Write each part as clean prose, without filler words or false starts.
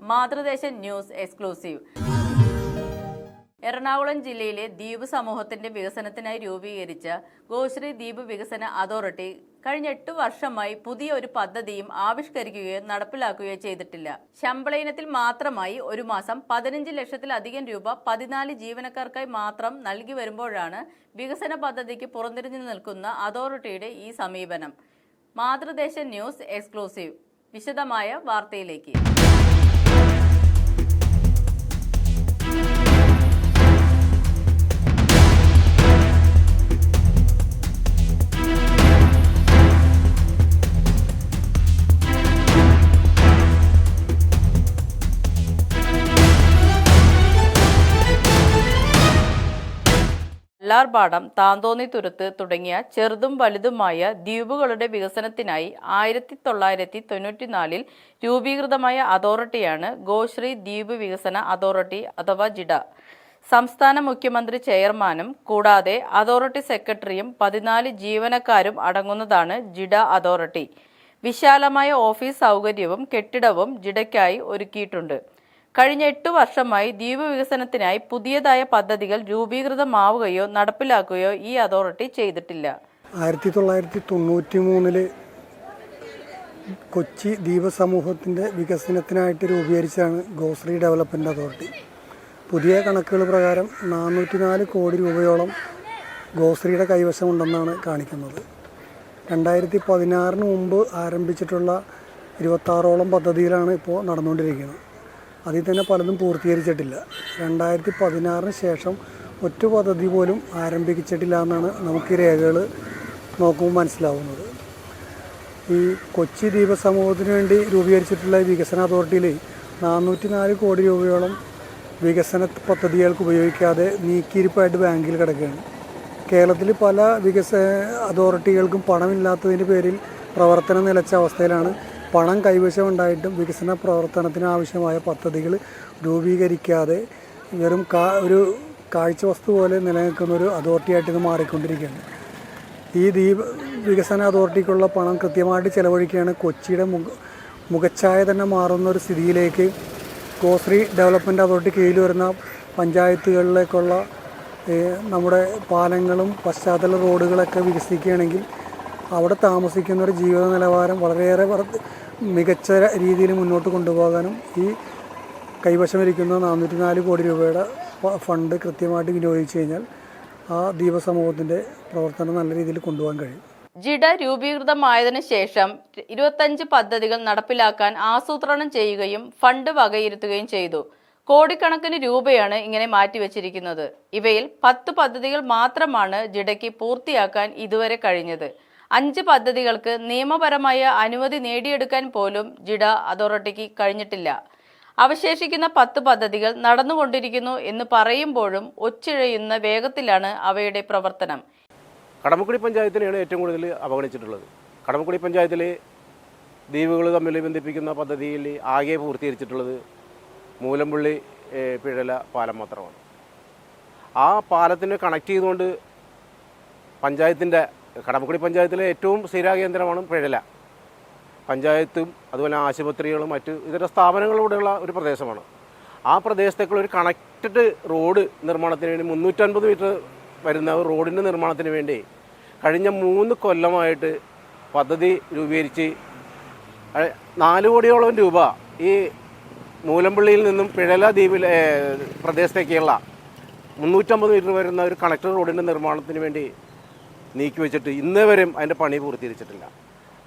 മാതൃദേശൻ news exclusive. Ernakulam ജില്ലയിലെ ദ്വീപ് സമൂഹത്തിന്റെ വികസനത്തിനായി രൂപീകരിച്ച ഗോശ്രീ ദ്വീപ് വികസന അതോറിറ്റി കഴിഞ്ഞ 8 വർഷമായി പുതിയ ഒരു പദ്ധതിയും ആവിഷ്കരിക്കുകയോ നടപ്പിലാക്കുകയോ ചെയ്തിട്ടില്ല. ശമ്പള ഇനത്തിൽ മാത്രമായി ഒരു മാസം 15 ലക്ഷത്തിലധികം രൂപ 14 ജീവനക്കാർക്കായി മാത്രം നൽകി വരുമ്പോഴാണ് വികസന പദ്ധതിക്ക് പുറംതിരിഞ്ഞു നിൽക്കുന്ന അതോറിറ്റിയുടെ ഈ സമീപനം. മാതൃദേശൻ ന്യൂസ് എക്സ്ക്ലൂസീവ്. വിശദമായ വാർത്തയിലേക്ക്. കല്ലാർപാടം, താന്തോന്നിത്തുരുത്ത് തുടങ്ങിയ ചെറുതും വലുതുമായ ദ്വീപുകളുടെ വികസനത്തിനായി 1994 രൂപീകൃതമായ അതോറിറ്റിയാണ് ഗോശ്രീ ദ്വീപ് വികസന അതോറിറ്റി അഥവാ ജിഡ. സംസ്ഥാന മുഖ്യമന്ത്രി ചെയർമാനും കൂടാതെ അതോറിറ്റി സെക്രട്ടറിയും 14 ജീവനക്കാരും അടങ്ങുന്നതാണ് ജിഡ അതോറിറ്റി. വിശാലമായ ഓഫീസ് സൗകര്യവും കെട്ടിടവും ജിഡയ്ക്കായി ഒരുക്കിയിട്ടുണ്ട്. കഴിഞ്ഞ 8 വർഷമായി ദ്വീപ് വികസനത്തിനായി പുതിയതായ പദ്ധതികൾ രൂപീകൃതമാവുകയോ നടപ്പിലാക്കുകയോ ഈ അതോറിറ്റി ചെയ്തിട്ടില്ല. 1993 കൊച്ചി ദ്വീപ് സമൂഹത്തിൻ്റെ വികസനത്തിനായിട്ട് രൂപീകരിച്ചാണ് ഗോശ്രീ ഡെവലപ്മെൻറ്റ് അതോറിറ്റി. പുതിയ കണക്കുകൾ പ്രകാരം 404 കോടി രൂപയോളം ഗോശ്രീയുടെ കൈവശമുണ്ടെന്നാണ് കാണിക്കുന്നത്. 2016 മുമ്പ് ആരംഭിച്ചിട്ടുള്ള 26ഓളം പദ്ധതികളാണ് ഇപ്പോൾ നടന്നുകൊണ്ടിരിക്കുന്നത്. അതിൽ തന്നെ പലതും പൂർത്തീകരിച്ചിട്ടില്ല. 2016 ശേഷം ഒറ്റ പദ്ധതി പോലും ആരംഭിച്ചിട്ടില്ല എന്നാണ് നമുക്ക് ഈ രേഖകൾ നോക്കുമ്പോൾ മനസ്സിലാവുന്നത്. ഈ കൊച്ചി ദ്വീപ സമൂഹത്തിന് വേണ്ടി രൂപീകരിച്ചിട്ടുള്ള വികസന അതോറിറ്റിയിൽ 404 കോടി രൂപയോളം വികസന പദ്ധതികൾക്ക് ഉപയോഗിക്കാതെ നീക്കിയിരിപ്പായിട്ട് ബാങ്കിൽ കിടക്കുകയാണ്. കേരളത്തിൽ പല അതോറിറ്റികൾക്കും പണമില്ലാത്തതിൻ്റെ പേരിൽ പ്രവർത്തനം നിലച്ച അവസ്ഥയിലാണ്. പണം കൈവശമുണ്ടായിട്ടും വികസന പ്രവർത്തനത്തിന് ആവശ്യമായ പദ്ധതികൾ രൂപീകരിക്കാതെ വെറും ഒരു കാഴ്ച വസ്തു പോലെ നിലനിൽക്കുന്ന ഒരു അതോറിറ്റിയായിട്ട് ഇത് മാറിക്കൊണ്ടിരിക്കുകയാണ്. ഈ ദ്വീപ് വികസന അതോറിറ്റിക്കുള്ള പണം കൃത്യമായിട്ട് ചെലവഴിക്കുകയാണ് കൊച്ചിയുടെ മുഖച്ഛായ തന്നെ മാറുന്ന ഒരു സ്ഥിതിയിലേക്ക് ഗോശ്രീ ഡെവലപ്മെൻറ്റ് അതോറിറ്റി കീഴിൽ വരുന്ന പഞ്ചായത്തുകളിലേക്കുള്ള നമ്മുടെ പാലങ്ങളും പശ്ചാത്തല റോഡുകളൊക്കെ വികസിക്കുകയാണെങ്കിൽ അവിടെ താമസിക്കുന്നവരുടെ ജീവിത നിലവാരം വളരെയേറെ മികച്ച രീതിയിൽ മുന്നോട്ട് കൊണ്ടുപോകാനും ഈ കൈവശമിരിക്കുന്ന 404 കോടി രൂപയുടെ ഫണ്ട് കൃത്യമായിട്ട് വിനിയോഗിച്ചു കഴിഞ്ഞാൽ ആ ദ്വീപ സമൂഹത്തിൻ്റെ പ്രവർത്തനം നല്ല രീതിയിൽ കൊണ്ടുപോകാൻ കഴിയും. ജിഡ രൂപീകൃതമായതിനു ശേഷം 25 പദ്ധതികൾ നടപ്പിലാക്കാൻ ആസൂത്രണം ചെയ്യുകയും ഫണ്ട് വകയിരുത്തുകയും ചെയ്തു. കോടിക്കണക്കിന് രൂപയാണ് ഇങ്ങനെ മാറ്റിവെച്ചിരിക്കുന്നത്. ഇവയിൽ 10 പദ്ധതികൾ മാത്രമാണ് ജിഡയ്ക്ക് പൂർത്തിയാക്കാൻ ഇതുവരെ കഴിഞ്ഞത്. 5 പദ്ധതികൾക്ക് നിയമപരമായ അനുമതി നേടിയെടുക്കാൻ പോലും ജിഡ അതോറിറ്റിക്ക് കഴിഞ്ഞിട്ടില്ല. അവശേഷിക്കുന്ന 10 പദ്ധതികൾ നടന്നുകൊണ്ടിരിക്കുന്നു എന്ന് പറയുമ്പോഴും ഒച്ചിഴയുന്ന വേഗത്തിലാണ് അവയുടെ പ്രവർത്തനം. കടമക്കുടി പഞ്ചായത്തിനെയാണ് ഏറ്റവും കൂടുതൽ അവഗണിച്ചിട്ടുള്ളത്. കടമക്കുടി പഞ്ചായത്തിലെ ദ്വീപുകൾ തമ്മിൽ ബന്ധിപ്പിക്കുന്ന പദ്ധതിയിൽ ആകെ പൂർത്തീകരിച്ചിട്ടുള്ളത് മൂലമ്പള്ളി പിഴല പാലം മാത്രമാണ്. ആ പാലത്തിന് കണക്ട് ചെയ്തുകൊണ്ട് കടമക്കുടി പഞ്ചായത്തിലെ ഏറ്റവും സ്ഥിരാകേന്ദ്രമാണ് പിഴല. പഞ്ചായത്തും അതുപോലെ ആശുപത്രികളും മറ്റ് ഇതര സ്ഥാപനങ്ങളിലൂടെയുള്ള ഒരു പ്രദേശമാണ്. ആ പ്രദേശത്തേക്കുള്ള ഒരു കണക്റ്റഡ് റോഡ് നിർമ്മാണത്തിന് വേണ്ടി 350 മീറ്റർ വരുന്ന റോഡിൻ്റെ നിർമ്മാണത്തിന് വേണ്ടി കഴിഞ്ഞ 3 കൊല്ലമായിട്ട് പദ്ധതി രൂപീകരിച്ച് 4 കോടിയോളം രൂപ ഈ മൂലമ്പള്ളിയിൽ നിന്നും പിഴല ദ്വീപിലെ പ്രദേശത്തേക്കുള്ള 350 മീറ്റർ വരുന്ന ഒരു കണക്റ്റഡ് റോഡിൻ്റെ നിർമ്മാണത്തിന് വേണ്ടി നീക്കി വെച്ചിട്ട് ഇന്നേ വരെയും അതിൻ്റെ പണി പൂർത്തീകരിച്ചിട്ടില്ല.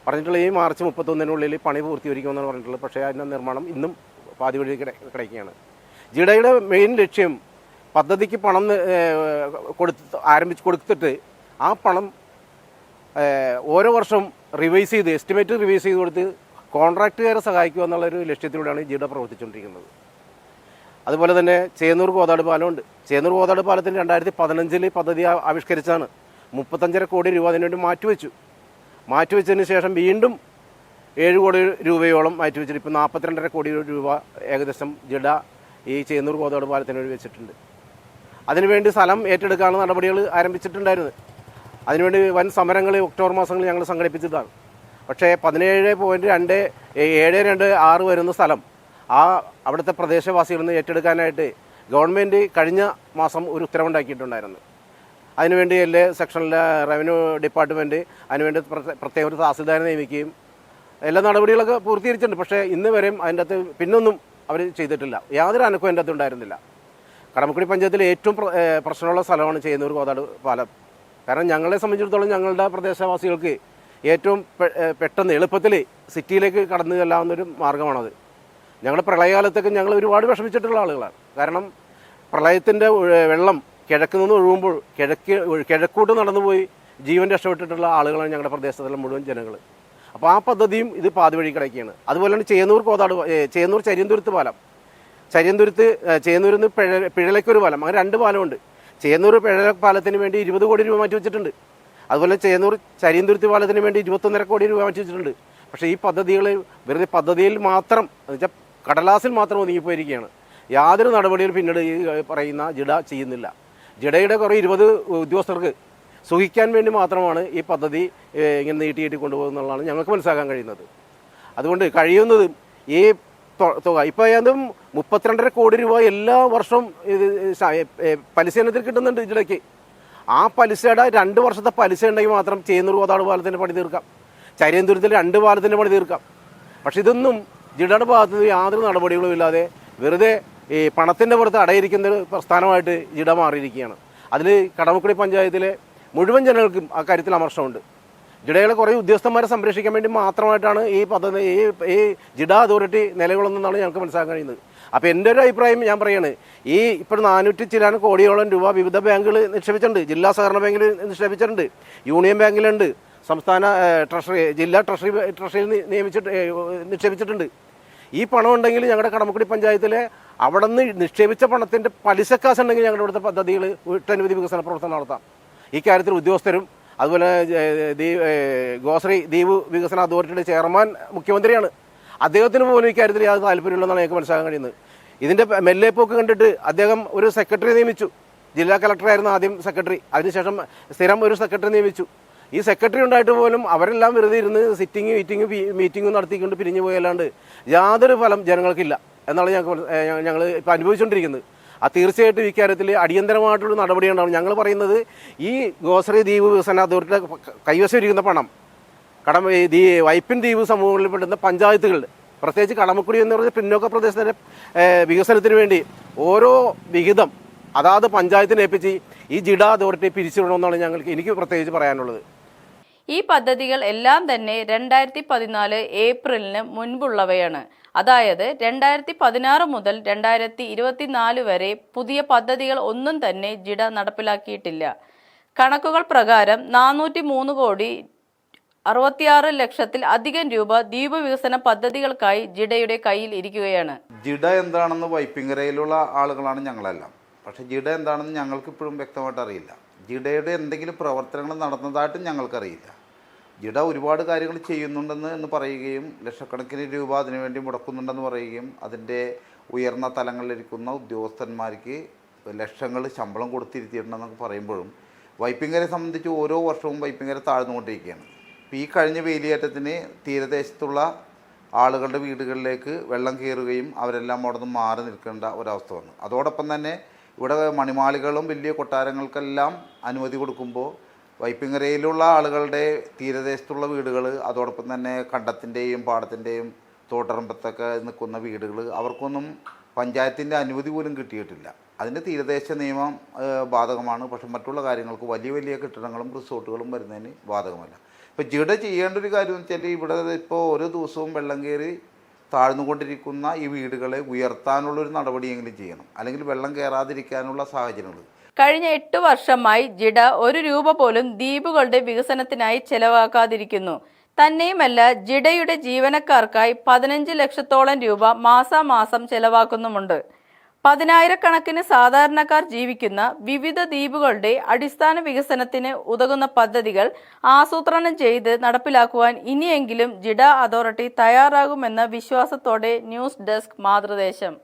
പറഞ്ഞിട്ടുള്ള ഈ മാർച്ച് 31-നുള്ളിൽ പണി പൂർത്തീകരിക്കുമെന്നാണ് പറഞ്ഞിട്ടുള്ളത്. പക്ഷേ അതിൻ്റെ നിർമ്മാണം ഇന്നും പാതി വഴി കിടക്കുകയാണ്. ജിഡയുടെ മെയിൻ ലക്ഷ്യം പദ്ധതിക്ക് പണം ആരംഭിച്ച് കൊടുത്തിട്ട് ആ പണം ഓരോ വർഷം എസ്റ്റിമേറ്റ് റിവൈസ് ചെയ്ത് കൊടുത്ത് കോൺട്രാക്റ്റുകാരെ സഹായിക്കുക എന്നുള്ളൊരു ലക്ഷ്യത്തിലൂടെയാണ് ജിഡ പ്രവർത്തിച്ചുകൊണ്ടിരിക്കുന്നത്. അതുപോലെ തന്നെ ചേന്നൂർ കോതാട് പാലമുണ്ട്. ചേന്നൂർ കോതാട് പാലത്തിന് 2015 പദ്ധതി ആവിഷ്കരിച്ചാണ്. 35.5 കോടി രൂപ അതിനുവേണ്ടി മാറ്റിവെച്ചതിന് ശേഷം വീണ്ടും 7 കോടി രൂപയോളം മാറ്റിവെച്ചിട്ട് ഇപ്പോൾ 42.5 കോടി രൂപ ഏകദേശം ജിഡ ഈ ചേന്നൂർ കോതാട് പാലത്തിന് വേണ്ടി വെച്ചിട്ടുണ്ട്. അതിനുവേണ്ടി സ്ഥലം ഏറ്റെടുക്കാനുള്ള നടപടികൾ ആരംഭിച്ചിട്ടുണ്ടായിരുന്നു. അതിനുവേണ്ടി വൻ സമരങ്ങൾ ഒക്ടോബർ മാസങ്ങളിൽ ഞങ്ങൾ സംഘടിപ്പിച്ചതാണ്. പക്ഷേ 17.726 വരുന്ന സ്ഥലം അവിടുത്തെ പ്രദേശവാസികളിൽ നിന്ന് ഏറ്റെടുക്കാനായിട്ട് ഗവൺമെൻറ് കഴിഞ്ഞ മാസം ഒരു ഉത്തരവുണ്ടാക്കിയിട്ടുണ്ടായിരുന്നു. അതിനുവേണ്ടി എല്ലാ സെക്ഷനിലെ റവന്യൂ ഡിപ്പാർട്ട്മെൻറ്റ് അതിനുവേണ്ടി പ്രത്യേക ഒരു തഹസിൽദാരെ നിയമിക്കുകയും എല്ലാ നടപടികളൊക്കെ പൂർത്തീകരിച്ചിട്ടുണ്ട്. പക്ഷേ ഇന്ന് വരെയും അതിൻ്റെ അകത്ത് പിന്നൊന്നും അവർ ചെയ്തിട്ടില്ല. യാതൊരു അനക്കവും അതിൻ്റെ അകത്ത് ഉണ്ടായിരുന്നില്ല. കടമക്കുടി പഞ്ചായത്തിലെ ഏറ്റവും പ്രശ്നമുള്ള സ്ഥലമാണ് ചേന്നൂർ കോതാട് പാലം. കാരണം ഞങ്ങളെ സംബന്ധിച്ചിടത്തോളം ഞങ്ങളുടെ പ്രദേശവാസികൾക്ക് ഏറ്റവും പെട്ടെന്ന് എളുപ്പത്തിൽ സിറ്റിയിലേക്ക് കടന്നു ചെല്ലാവുന്നൊരു മാർഗ്ഗമാണത്. ഞങ്ങളുടെ പ്രളയകാലത്തൊക്കെ ഞങ്ങൾ ഒരുപാട് വിഷമിച്ചിട്ടുള്ള ആളുകളാണ്. കാരണം പ്രളയത്തിൻ്റെ വെള്ളം കിഴക്ക് നിന്ന് ഒഴുകുമ്പോൾ കിഴക്കോട്ട് നടന്നുപോയി ജീവൻ രക്ഷപ്പെട്ടിട്ടുള്ള ആളുകളാണ് ഞങ്ങളുടെ പ്രദേശത്തുള്ള മുഴുവൻ ജനങ്ങൾ. അപ്പോൾ ആ പദ്ധതിയും ഇത് പാതി വഴി കിടക്കുകയാണ്. അതുപോലെ തന്നെ ചേന്നൂർ ചരിയന്തുരുത്ത് പാലം, ചേന്നൂരിൽ നിന്ന് പിഴലയ്ക്കൊരു പാലം, അങ്ങനെ 2 പാലമുണ്ട്. ചേന്നൂർ പിഴല പാലത്തിന് വേണ്ടി 20 കോടി രൂപ മാറ്റി വെച്ചിട്ടുണ്ട്. അതുപോലെ ചേന്നൂർ ചരിയന്തുരുത്ത് പാലത്തിന് വേണ്ടി 21.5 കോടി രൂപ മാറ്റി വെച്ചിട്ടുണ്ട്. പക്ഷേ ഈ പദ്ധതികൾ വെറുതെ പദ്ധതിയിൽ മാത്രം എന്നുവെച്ചാൽ കടലാസിൽ മാത്രം ഒതുങ്ങിപ്പോയിരിക്കുകയാണ്. യാതൊരു നടപടിയും പിന്നീട് ഈ പറയുന്ന ജിഡ ചെയ്യുന്നില്ല. ജിഡയുടെ കുറേ 20 ഉദ്യോഗസ്ഥർക്ക് സുഖിക്കാൻ വേണ്ടി മാത്രമാണ് ഈ പദ്ധതി ഇങ്ങനെ നീട്ടി കൊണ്ടുപോകുന്നതാണ് ഞങ്ങൾക്ക് മനസ്സിലാക്കാൻ കഴിയുന്നത്. അതുകൊണ്ട് കഴിയുന്നതും ഈ തുക ഇപ്പോൾ ഏതും 32.5 കോടി രൂപ എല്ലാ വർഷവും ഇത് പലിശ ഇനത്തിൽ കിട്ടുന്നുണ്ട് ജിഡയ്ക്ക്. ആ പലിശയുടെ 2 വർഷത്തെ പലിശ ഉണ്ടെങ്കിൽ മാത്രം ചേന്നൂർ കോതാട് പാലത്തിൻ്റെ പണി തീർക്കാം, ചരിയന്തുരത്തിൽ 2 പാലത്തിൻ്റെ പണി തീർക്കാം. പക്ഷെ ഇതൊന്നും ജിഡയുടെ ഭാഗത്തു നിന്ന് യാതൊരു നടപടികളും ഇല്ലാതെ വെറുതെ ഈ പണത്തിൻ്റെ പുറത്ത് അടയിരിക്കുന്ന ഒരു പ്രസ്ഥാനമായിട്ട് ജിഡ മാറിയിരിക്കുകയാണ്. അതിൽ കടമക്കുടി പഞ്ചായത്തിലെ മുഴുവൻ ജനങ്ങൾക്കും ആ കാര്യത്തിൽ അമർഷമുണ്ട്. ജിഡയുടെ കുറേ ഉദ്യോഗസ്ഥന്മാരെ സംരക്ഷിക്കാൻ വേണ്ടി മാത്രമായിട്ടാണ് ഈ പദ്ധതി ഈ ജിഡ അതോറിറ്റി നിലകൊള്ളുന്നതെന്നാണ് ഞങ്ങൾക്ക് മനസ്സിലാക്കാൻ കഴിയുന്നത്. അപ്പോൾ എൻ്റെ ഒരു അഭിപ്രായം ഞാൻ പറയുകയാണ്, ഈ ഇപ്പോൾ 400 ചില കോടിയോളം രൂപ വിവിധ ബാങ്കുകൾ നിക്ഷേപിച്ചിട്ടുണ്ട്. ജില്ലാ സഹകരണ ബാങ്കിൽ നിക്ഷേപിച്ചിട്ടുണ്ട്, യൂണിയൻ ബാങ്കിലുണ്ട്, സംസ്ഥാന ട്രഷറി ജില്ലാ ട്രഷറിയിൽ നിക്ഷേപിച്ചിട്ടുണ്ട്. ഈ പണം ഉണ്ടെങ്കിൽ ഞങ്ങളുടെ കടമക്കുടി പഞ്ചായത്തിലെ അവിടെ നിന്ന് നിക്ഷേപിച്ച പണത്തിൻ്റെ പലിശക്കാശ് ഉണ്ടെങ്കിൽ ഞങ്ങളുടെ ഇവിടുത്തെ പദ്ധതികൾ ഒട്ടനവധി വികസന പ്രവർത്തനം നടത്താം. ഈ കാര്യത്തിൽ ഉദ്യോഗസ്ഥരും അതുപോലെ ഗോശ്രീ ദ്വീപ് വികസന അതോറിറ്റിയുടെ ചെയർമാൻ മുഖ്യമന്ത്രിയാണ്. അദ്ദേഹത്തിന് പോലും ഇക്കാര്യത്തിൽ യാതൊരു താല്പര്യമില്ലെന്നാണ് ഞങ്ങൾക്ക് മനസ്സിലാക്കാൻ കഴിയുന്നത്. ഇതിൻ്റെ മെല്ലേപ്പോക്ക് കണ്ടിട്ട് അദ്ദേഹം ഒരു സെക്രട്ടറി നിയമിച്ചു. ജില്ലാ കളക്ടറായിരുന്നു ആദ്യം സെക്രട്ടറി, അതിനുശേഷം സ്ഥിരം ഒരു സെക്രട്ടറി നിയമിച്ചു. ഈ സെക്രട്ടറി ഉണ്ടായിട്ട് പോലും അവരെല്ലാം വെറുതെ ഇരുന്ന് മീറ്റിങ്ങും നടത്തിക്കൊണ്ട് പിരിഞ്ഞു പോയല്ലാണ്ട് യാതൊരു ഫലം ജനങ്ങൾക്കില്ല എന്നാണ് ഞങ്ങൾ ഇപ്പോൾ അനുഭവിച്ചുകൊണ്ടിരിക്കുന്നത്. തീർച്ചയായിട്ടും ഇക്കാര്യത്തിൽ അടിയന്തരമായിട്ടുള്ള നടപടിയുണ്ടാവും. ഞങ്ങൾ പറയുന്നത് ഈ ഗോശ്രീ ദ്വീപ് വികസന അതോറിറ്റിയുടെ കൈവശം ഇരിക്കുന്ന പണം വൈപ്പിൻ ദ്വീപ് സമൂഹങ്ങളിൽ പെടുന്ന പഞ്ചായത്തുകൾ, പ്രത്യേകിച്ച് കടമക്കുടി എന്ന് പറഞ്ഞ പിന്നോക്ക പ്രദേശത്തിൻ്റെ വികസനത്തിന് വേണ്ടി ഓരോ വിഹിതം അതാത് പഞ്ചായത്തിനെ ഏൽപ്പിച്ച് ഈ ജിഡ അതോറിറ്റി പിരിച്ചുവിടണമെന്നാണ് എനിക്ക് പ്രത്യേകിച്ച് പറയാനുള്ളത്. ഈ പദ്ധതികൾ എല്ലാം തന്നെ 2014 ഏപ്രിലിന് മുൻപുള്ളവയാണ്. അതായത് 2016 മുതൽ 2024 വരെ പുതിയ പദ്ധതികൾ ഒന്നും തന്നെ ജിഡ നടപ്പിലാക്കിയിട്ടില്ല. കണക്കുകൾ പ്രകാരം 403 കോടി 66 ലക്ഷത്തിൽ അധികം രൂപ ദ്വീപ് വികസന പദ്ധതികൾക്കായി ജിഡയുടെ കയ്യിൽ ഇരിക്കുകയാണ്. ജിഡ എന്താണെന്ന് വൈപ്പിങ്കരയിലുള്ള ആളുകളാണ് ഞങ്ങളെല്ലാം. പക്ഷേ ജിഡ എന്താണെന്ന് ഞങ്ങൾക്ക് ഇപ്പോഴും വ്യക്തമായിട്ട് അറിയില്ല. ജിഡയുടെ എന്തെങ്കിലും പ്രവർത്തനങ്ങൾ നടന്നതായിട്ടും ഞങ്ങൾക്കറിയില്ല. ജിഡ ഒരുപാട് കാര്യങ്ങൾ ചെയ്യുന്നുണ്ടെന്ന് പറയുകയും ലക്ഷക്കണക്കിന് രൂപ അതിനുവേണ്ടി മുടക്കുന്നുണ്ടെന്ന് പറയുകയും അതിൻ്റെ ഉയർന്ന തലങ്ങളിലിരിക്കുന്ന ഉദ്യോഗസ്ഥന്മാർക്ക് ലക്ഷങ്ങൾ ശമ്പളം കൊടുത്തിരുത്തിയിട്ടുണ്ടെന്നൊക്കെ പറയുമ്പോഴും വൈപ്പിങ്കരെ സംബന്ധിച്ച് ഓരോ വർഷവും വൈപ്പിങ്കര താഴ്ന്നുകൊണ്ടിരിക്കുകയാണ്. ഇപ്പോൾ ഈ കഴിഞ്ഞ വേലിയേറ്റത്തിന് തീരദേശത്തുള്ള ആളുകളുടെ വീടുകളിലേക്ക് വെള്ളം കയറുകയും അവരെല്ലാം അവിടെ നിന്ന് മാറി നിൽക്കേണ്ട ഒരവസ്ഥ വന്നു. അതോടൊപ്പം തന്നെ ഇവിടെ മണിമാളികളും വലിയ കൊട്ടാരങ്ങൾക്കെല്ലാം അനുമതി കൊടുക്കുമ്പോൾ വൈപ്പിങ്കരയിലുള്ള ആളുകളുടെ തീരദേശത്തുള്ള വീടുകൾ, അതോടൊപ്പം തന്നെ കണ്ടത്തിൻ്റെയും പാടത്തിൻ്റെയും തോട്ടറമ്പത്തൊക്കെ നിൽക്കുന്ന വീടുകൾ അവർക്കൊന്നും പഞ്ചായത്തിൻ്റെ അനുമതി പോലും കിട്ടിയിട്ടില്ല. അതിൻ്റെ തീരദേശ നിയമം ബാധകമാണ്. പക്ഷെ മറ്റുള്ള കാര്യങ്ങൾക്ക് വലിയ വലിയ കെട്ടിടങ്ങളും റിസോർട്ടുകളും വരുന്നതിന് ബാധകമല്ല. ഇപ്പോൾ ജിഡ ചെയ്യേണ്ട ഒരു കാര്യം എന്ന് വെച്ചാൽ ഇവിടെ ഇപ്പോൾ ഓരോ ദിവസവും വെള്ളം കയറി താഴ്ന്നുകൊണ്ടിരിക്കുന്ന ഈ വീടുകളെ ഉയർത്താനുള്ളൊരു നടപടിയെങ്കിലും ചെയ്യണം, അല്ലെങ്കിൽ വെള്ളം കയറാതിരിക്കാനുള്ള സാഹചര്യങ്ങൾ. കഴിഞ്ഞ 8 വർഷമായി ജിഡ 1 രൂപ പോലും ദ്വീപുകളുടെ വികസനത്തിനായി ചെലവാക്കാതിരിക്കുന്നു. തന്നെയുമല്ല, ജിഡയുടെ ജീവനക്കാർക്കായി 15 ലക്ഷത്തോളം രൂപ മാസാമാസം ചെലവാക്കുന്നുമുണ്ട്. 10,000-കണക്കിന് സാധാരണക്കാർ ജീവിക്കുന്ന വിവിധ ദ്വീപുകളുടെ അടിസ്ഥാന വികസനത്തിന് ഉതകുന്ന പദ്ധതികൾ ആസൂത്രണം ചെയ്ത് നടപ്പിലാക്കുവാൻ ഇനിയെങ്കിലും ജിഡ അതോറിറ്റി തയ്യാറാകുമെന്ന വിശ്വാസത്തോടെ ന്യൂസ് ഡെസ്ക് മാതൃദേശം.